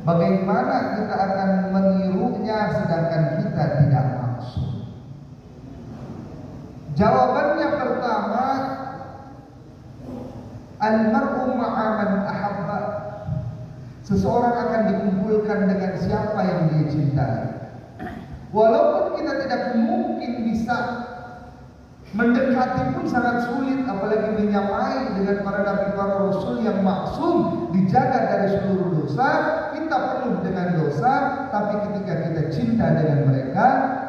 Bagaimana kita akan menirunya sedangkan kita tidak maksud? Jawabannya pertama, al-mar'u ma'a man ahabba. Seseorang akan dikumpulkan dengan siapa yang dia cintai. Walaupun kita tidak mungkin bisa mendekati pun sangat sulit, apalagi menyamai dengan para nabi para rasul yang maksum, dijaga dari seluruh dosa. Kita penuh dengan dosa, tapi ketika kita cinta dengan mereka,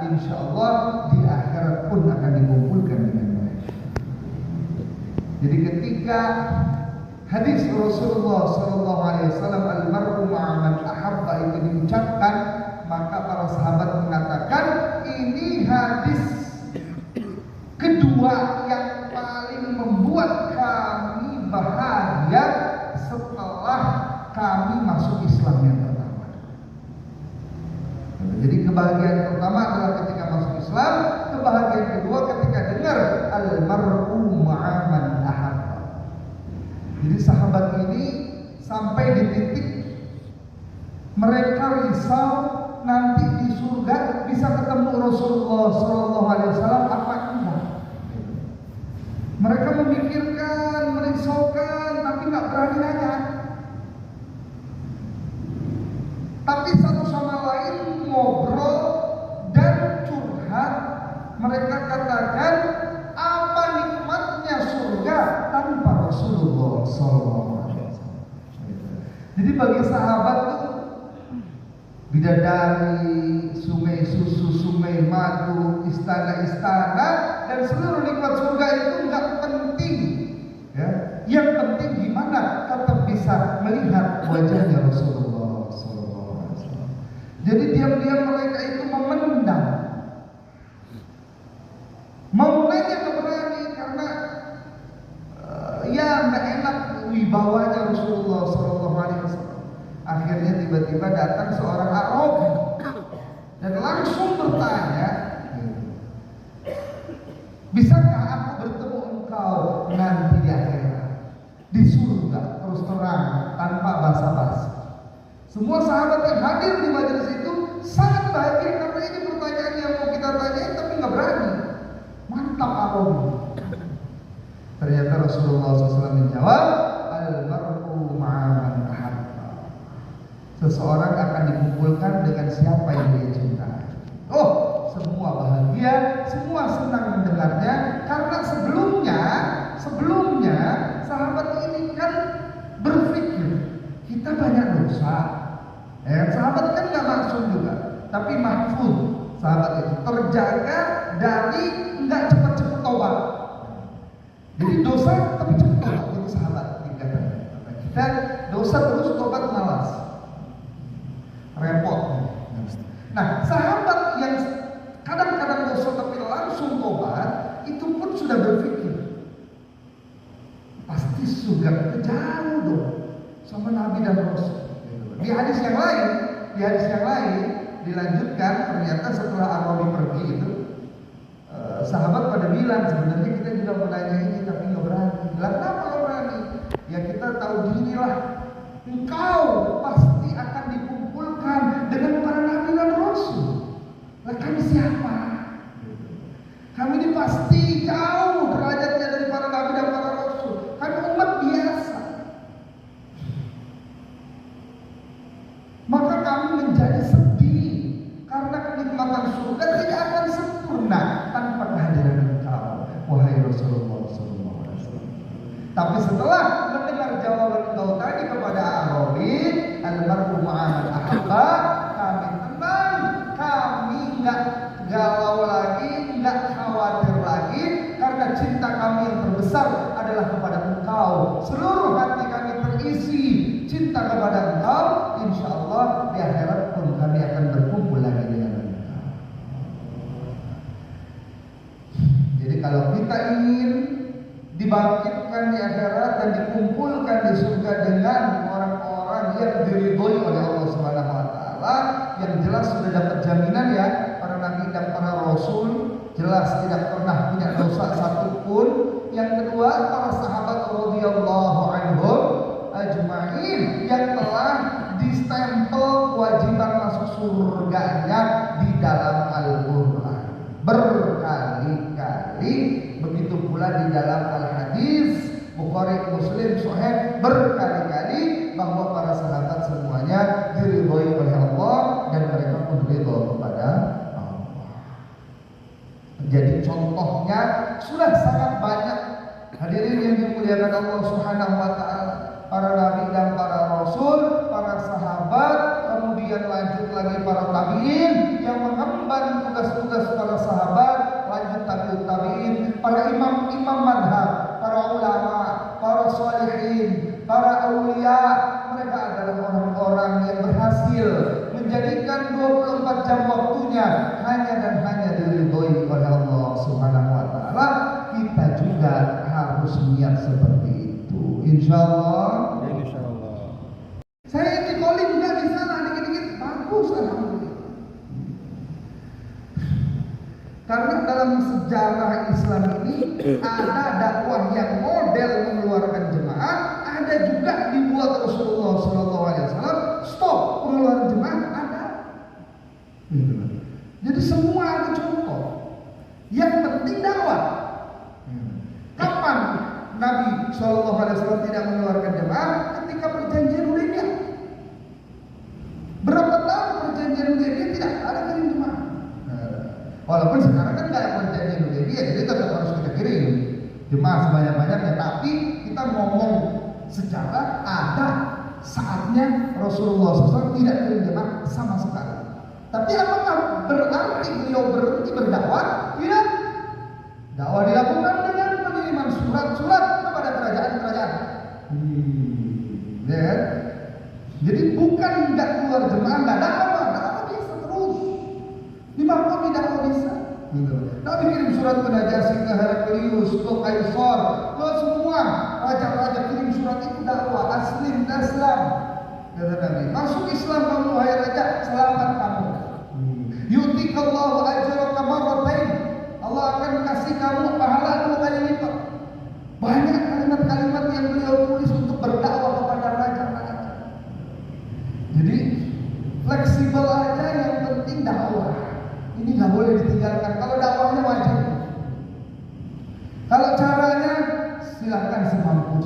insya Allah di akhirat pun akan dikumpulkan dengan mereka. Jadi ketika hadis Rasulullah SAW al-mar'u ma'a man ahabba itu diucapkan, maka para sahabat mengatakan ini hadis kedua yang paling membuat kami bahagia setelah kami masuk Islam yang pertama. Jadi kebahagiaan pertama adalah ketika masuk Islam, kebahagiaan kedua ketika dengar al-mar'u ma'a man ahabba. Jadi sahabat ini sampai di titik mereka risau nanti di surga bisa ketemu Rasulullah SAW apa enggak. Mereka memikirkan, merisaukan, tapi nggak berani nanya. Tapi satu sama lain ngobrol dan curhat. Mereka katakan apa nikmatnya surga tanpa Rasulullah SAW. Jadi bagi sahabat itu bidadari, sungai susu, sungai madu, istana-istana, dan seluruh nikmat surga itu nggak penting. Ya, yang penting gimana tetap bisa melihat wajahnya Rasulullah SAW. Jadi diam-diam mereka itu memendam. Mau nanya nggak berani karena ya nggak enak wibawanya Rasulullah SAW. Akhirnya tiba-tiba datang seorang Arabi dan langsung bertanya, bisakah aku bertemu engkau nanti di akhirat, di surga, terus terang tanpa basa-basi? Semua sahabat yang hadir di majelis itu sangat bahagia karena ini pertanyaan yang mau kita tanyain tapi nggak berani. Mantap Arabi. Ternyata Rasulullah SAW menjawab, al-mar'u ma'a man ahabba. Seseorang akan dikumpulkan dengan siapa yang dia cintai. Oh, semua bahagia, semua senang mendengarnya karena sebelumnya sahabat ini kan berpikir kita banyak dosa. Sahabat kan nggak maksud juga, tapi mahfud sahabat itu terjaga dari nggak cepat-cepat tobat. Jadi dosa tapi cepat tobat itu sahabat dikatakan. Kita dosa terus tobat malas. Repot. Nah, sahabat yang kadang-kadang dosa tapi langsung tobat, itu pun sudah berpikir pasti surga jauh dong sama Nabi dan Rasul. Di hadis yang lain dilanjutkan, ternyata setelah Arabi pergi itu sahabat pada bilang sebenarnya kita juga mau nanya ini tapi nggak berani. Kenapa nggak berani? Ya kita tahu diri lah. Engkau pasti akan dikumpulkan dengan para nabi dan rasul. Lah kami siapa? Kami ini pasti jauh derajatnya dari para nabi dan para rasul. Kami umat biasa. Maka kami menjadi sedih karena kenikmatan surga tidak akan sempurna tanpa kehadiran engkau, wahai Rasulullah SAW. Tapi setelah mendengar jawaban engkau tadi kepada Arabi, al-mar'u ma'a man ahabba, kami tenang, kami enggak galau lagi, enggak khawatir lagi, karena cinta kami yang terbesar adalah kepada engkau. Seluruh hati kami terisi cinta kepada engkau. Insya Allah di akhirat pun kami akan berkumpul lagi dengan engkau. Jadi kalau kita ingin dibangkitkan di akhirat dan dikumpulkan di surga dengan orang-orang yang diridhoi oleh Allah Subhanahu wa taala, yang jelas sudah dapat jaminan ya, para nabi dan para rasul jelas tidak pernah punya dosa satupun. Yang kedua, para sahabat radhiyallahu anhum ajma'in yang telah stempel kewajiban masuk surganya di dalam Al-Quran berkali-kali. Begitu pula di dalam Al-Hadis Bukhari Muslim Sahih berkali-kali bahwa para sahabat semuanya diridhoi oleh Allah dan mereka pun ridho kepada Allah. Jadi contohnya sudah sangat banyak. Hadirin yang dimuliakan Allah Subhanahu wa taala, para nabi dan para rasul, para sahabat, kemudian lanjut lagi para tabi'in yang mengemban tugas-tugas para sahabat, lanjut tabi'ut tabi'in, para imam-imam madhab, para ulama, para sholihin, para aulia. Mereka adalah orang-orang yang berhasil menjadikan 24 jam waktunya hanya dan hanya diridhoi oleh Allah Subhanahu wa taala. Kita juga harus niat seperti itu. Insyaallah. Saya di calling juga di sana dikit-dikit bagus, alhamdulillah. Karena dalam sejarah Islam ini ada dakwah yang model mengeluarkan jemaah, ada juga dibuat Rasulullah SAW stop pengeluaran jemaah, ada. Jadi semua ada contoh. Yang penting dakwah. Kapan Nabi SAW tidak mengeluarkan jemaah? Ketika perjanjian Hudaybiyah. Berapa tahun perjanjian Hudaybiyah tidak ada kirim jemaah. Walaupun sekarang kan nggak ada perjanjian Hudaybiyah, jadi tetap harus kita kirim jemaah sebanyak-banyaknya. Tapi kita ngomong secara ada saatnya Rasulullah SAW tidak kirim jemaah sama sekali. Tapi apakah berarti beliau berhenti berdakwah? Tidak. Dakwah dilakukan dengan pengiriman surat-surat kepada kerajaan-kerajaan. Ya. Jadi bukan nggak keluar jemaah, nggak dakwah bisa terus. Di Makkah dakwah bisa. Nabi kirim surat ke Najasyi, ke Heraklius, ke Kaisar, ke semua raja-raja kirim surat itu dakwah. Aslim taslam. Kata Nabi, masuk Islam kamu wahai raja, selamat kamu. Yu'tikallahu ajraka marratain. Allah akan kasih kamu pahala 2 kali lipat. Banyak kalimat-kalimat yang beliau tulis untuk berdakwah kepada raja-raja. Jadi fleksibel aja, yang penting dakwah. Ini nggak boleh ditinggalkan. Kalau dakwahnya wajib. Kalau caranya silakan semampu.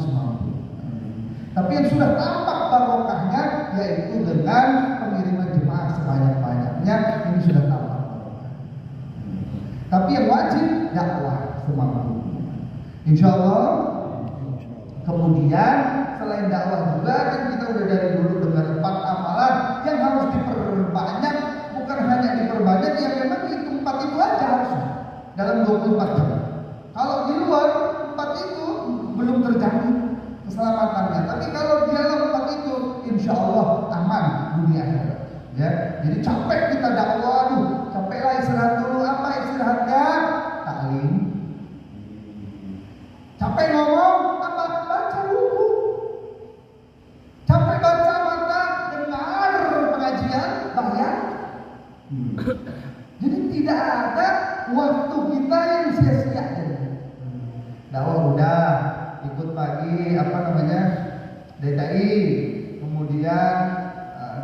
Tapi yang sudah tampak barokahnya yaitu dengan pengiriman jemaah sebanyak-banyaknya, ini sudah tampak barokah. Tapi yang wajib dakwah semampu. Insyaallah. Kemudian selain dakwah juga kan kita udah dari dulu dengan 4 amalan yang harus diperbanyak. Bukan hanya diperbanyak, yang memang itu 4 itu aja harusnya dalam 24 jam. Kalau di luar 4 itu belum terjamin keselamatannya. Tapi kalau di dalam 4 itu insya Allah aman dunia akhirat. Ya, jadi capek kita dakwah, capeklah istirahat dulu. Apa istirahatnya? Taklim. Capek ngomong, apa? Baca buku. Capek baca maka dengar pengajian, bayar. Jadi tidak ada waktu kita yang sia-sia. Dakwah udah ikut pagi DKI, kemudian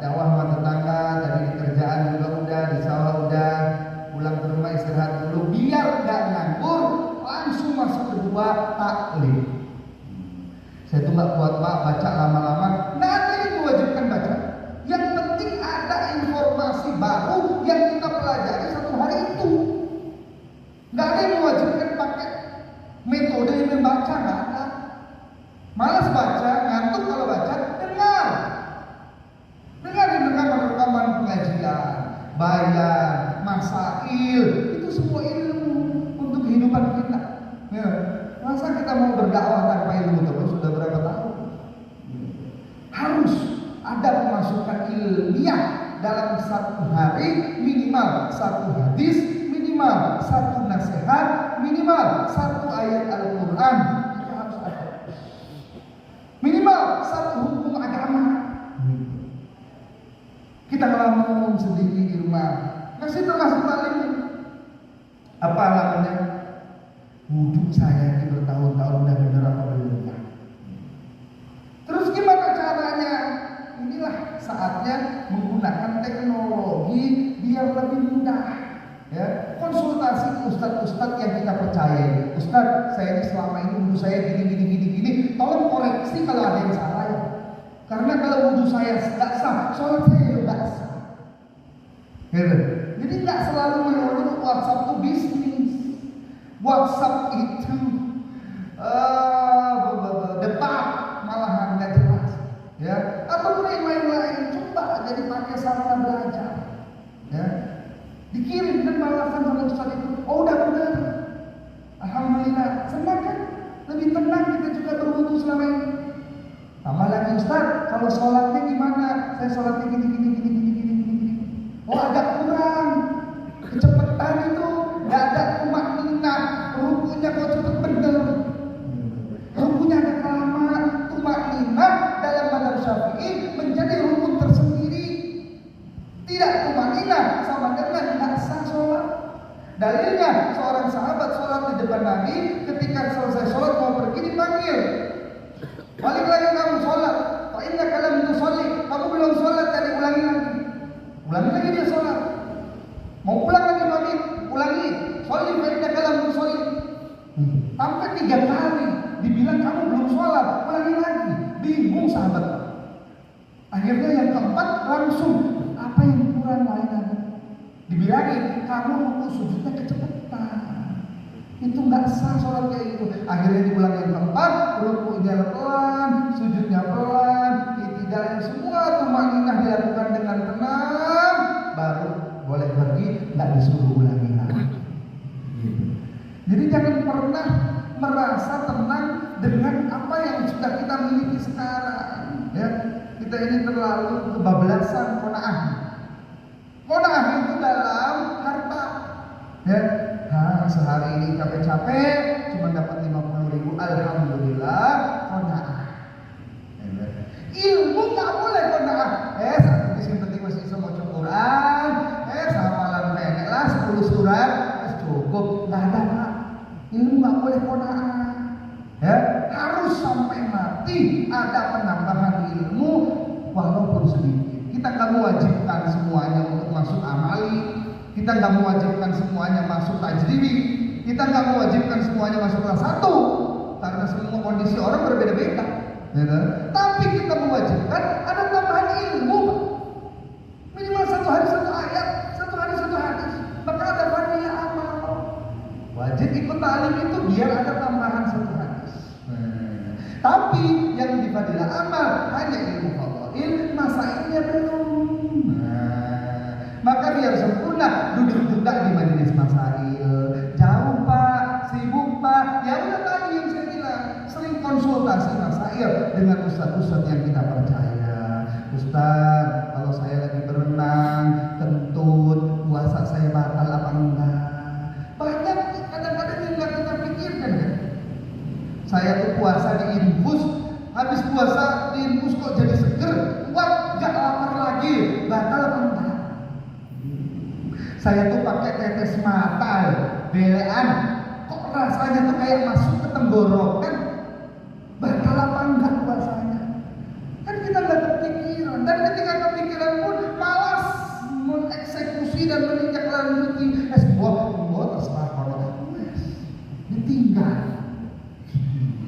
dakwah sama tetangga, tadi di kerjaan juga udah, di sawah udah, pulang ke rumah istirahat dulu biar nggak nganggur, langsung masuk kedua taklim. Saya tuh nggak kuat Pak baca lama-lama, nggak ada yang mewajibkan baca. Yang penting ada informasi baru yang kita pelajari 1 hari itu. Nggak ada yang mewajibkan pakai metode yang membaca, nggak ada. Malas baca, ngantuk kalau baca, dengarin rekaman pengajian, bayan, masail, itu semua ilmu untuk kehidupan kita. Ya. Masa kita mau berdakwah tanpa ilmu terus sudah berapa tahun? Harus ada pemasukan ilmiah dalam 1 hari, minimal 1 hadis, minimal 1 nasihat, minimal 1 ayat Al-Quran. Itu harus ada. Minimal 1 hukum agama. Kita ngelamun sendiri di rumah, masih termasuk taklim. Apa alamannya? Wudhu saya ini bertahun-tahun udah bener apa belum? Terus gimana caranya? Inilah saat saatnya menggunakan teknologi biar lebih mudah. Ya, konsultasi ke ustadz-ustadz yang kita percaya. Ustadz, saya ini selama ini wudhu saya gini. Tolong koreksi kalau ada yang salah ya. Karena kalau wudhu saya nggak sah, sholat saya juga nggak sah. Gitu. Jadi nggak selalu melulu WhatsApp itu bisnis. WhatsApp itu debat malahan nggak jelas. Ya, ataupun yang lain-lain coba jadi pakai sarana belajar. Ya. Dikirim dan balasan sama ustaz itu, oh udah benar, alhamdulillah, senang kan? Lebih tenang kita juga berwudu selama ini. Tambah lagi ustaz, kalau sholatnya gimana? Saya sholatnya gini. Oh agak kurang, kecepatan itu, nggak ada tumakninah, rukunya kok cepet bener. Rukunya agak lama, tumakninah dalam mazhab Syafi'i menjadi rukun tersendiri. Tidak tumakninah sama dengan nggak sah sholat. Dalilnya seorang sahabat sholat di depan Nabi, ketika selesai sholat mau pergi dipanggil, balik lagi kamu sholat. Pak Indah kalian itu sholat, kamu belum sholat tadi, ulangi lagi dia sholat. Mau pulang lagi Nabi, ulangi, sholat Pak Indah kalian itu sholat. Sampai 3 kali dibilang kamu belum sholat, ulangi lagi. Bingung sahabat. Akhirnya yang keempat langsung, apa yang kurang lain? Dibilangin, kamu ruku sujudnya kecepatan. Itu nggak sah sholat kayak gitu. Akhirnya diulang yang keempat, rukunya pelan, sujudnya pelan, itidalnya semua tumakninah dilakukan dengan tenang, baru boleh pergi, nggak disuruh ulangi lagi. Gitu. Jadi jangan pernah merasa tenang dengan apa yang sudah kita miliki sekarang. Ya, kita ini terlalu kebablasan qanaah. Qanaah itu dalam harta. Ya, sehari ini capek-capek cuma dapat 50.000, alhamdulillah qanaah. Ya, ilmu nggak boleh qanaah. Sampai sing penting masih bisa maca Quran, hafalan pendek lah 10 surat, cukup. Nggak ada Pak. Ilmu nggak boleh qanaah. Ya, harus sampai mati ada penambahan ilmu walaupun sedikit. Kita nggak mewajibkan semuanya untuk masuk amali, kita nggak mewajibkan semuanya masuk tajribi, kita nggak mewajibkan semuanya masuk kelas 1 karena semua kondisi orang berbeda-beda. Ya, tapi kita mewajibkan ada tambahan ilmu, minimal 1 hari 1 ayat, 1 hari 1 hadis, maka ada fadilah amal. Wajib ikut ta'lim itu biar ada tambahan 1 hadis. Tapi yang di fadilah amal hanya ilmu fadhail, masailnya belum. Maka biar sempurna duduk-duduk di majelis masail. Jauh Pak, sibuk Pak. Ya udah tadi yang saya bilang, sering konsultasi masail dengan ustaz-ustaz yang kita percaya. Ustaz, kalau saya lagi berenang, kentut, puasa saya batal apa enggak? Banyak kadang-kadang yang nggak kita pikirkan kan. Saya tuh puasa diinfus, habis puasa diinfus kok jadi seger, kuat, gak lapar lagi, batal apa enggak? Saya tuh pakai tetes mata, belean, kok rasanya tuh kayak masuk ke tenggorokan,